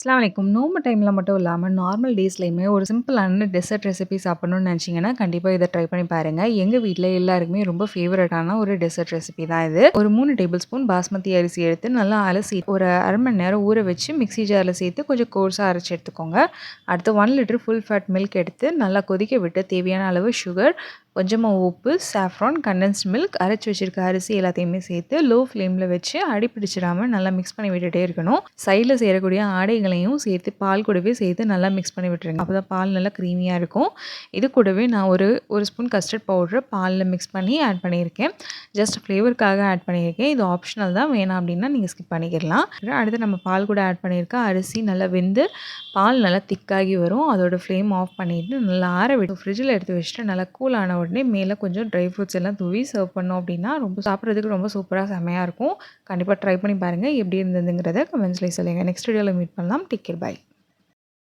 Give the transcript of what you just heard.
அஸ்ஸலாமு அலைக்கும். நோம்பு டைம்ல மட்டும் இல்லாம, நார்மல் டேஸ்லயுமே ஒரு சிம்பிளான டெசர்ட் ரெசிபி சாப்பிடணும்னு நெனச்சீங்கன்னா, கண்டிப்பா இத ட்ரை பண்ணி பாருங்க. எங்க வீட்ல எல்லாருக்குமே ரொம்ப ஃபேவரட்டான ஒரு டெசர்ட் ரெசிபி தான் இது. ஒரு 3 டேபிள் ஸ்பூன் பாஸ்மதி அரிசி எடுத்து நல்லா அலசி ஒரு 1/2 மணி நேரம் ஊற வச்சு மிக்ஸி ஜார்ல சேர்த்து கொஞ்சம் கோர்ஸா அரைச்சு எடுத்துக்கோங்க. அடுத்து 1 லிட்டர் ஃபுல் ஃபேட் மில்க் எடுத்து நல்லா கொதிக்க விட்டு தேவையான அளவு சுகர், கொஞ்சமா உப்பு, சாஃப்ரான், கண்டென்ஸ்ட் மில்க், அரைச்சு வச்சிருக்க அரிசி எல்லாத்தையுமே சேர்த்து லோ ஃப்ளேம்ல வச்சு அடி பிடிச்சிடாம நல்லா மிக்ஸ் பண்ணி விட்டுட்டே இருக்கணும். சைட்ல சேரக்கூடிய ஆடைகளையும் சேர்த்து பால் கூடவே சேர்த்து நல்லா மிக்ஸ் பண்ணி விட்டுருங்க. அப்பதான் பால் நல்லா க்ரீமியா இருக்கும். இது கூடவே நான் ஒரு ஸ்பூன் கஸ்டர்ட் பவுடர் பால்ல மிக்ஸ் பண்ணி ஆட் பண்ணியிருக்கேன். ஜஸ்ட் ஃப்ளேவருக்காக ஆட் பண்ணியிருக்கேன். இது ஆப்ஷனல் தான். வேணாம் அப்படின்னா நீங்க ஸ்கிப் பண்ணிக்கிடலாம். அடுத்து நம்ம பால் கூட ஆட் பண்ணியிருக்க அரிசி நல்லா வெந்து பால் நல்லா திக்காகி வரும். அதோட ஃப்ளேம் ஆஃப் பண்ணிட்டு நல்லா ஆற விட்டு ஃப்ரிட்ஜில் எடுத்து வச்சுட்டு நல்லா கூல் ஆன உடனே மேலே கொஞ்சம் ட்ரை ஃப்ரூட்ஸ் எல்லாம் தூவி சர்வ் பண்ணோம் அப்படின்னா ரொம்ப சாப்பிட்றதுக்கு ரொம்ப சூப்பராக செமையாக இருக்கும். கண்டிப்பாக ட்ரை பண்ணி பாருங்கள். எப்படி இருந்ததுங்கிறத கமெண்ட்ஸ்லேயே சொல்லுங்கள். நெக்ஸ்ட் வீடியோவில் மீட் பண்ணலாம். Take care. பை.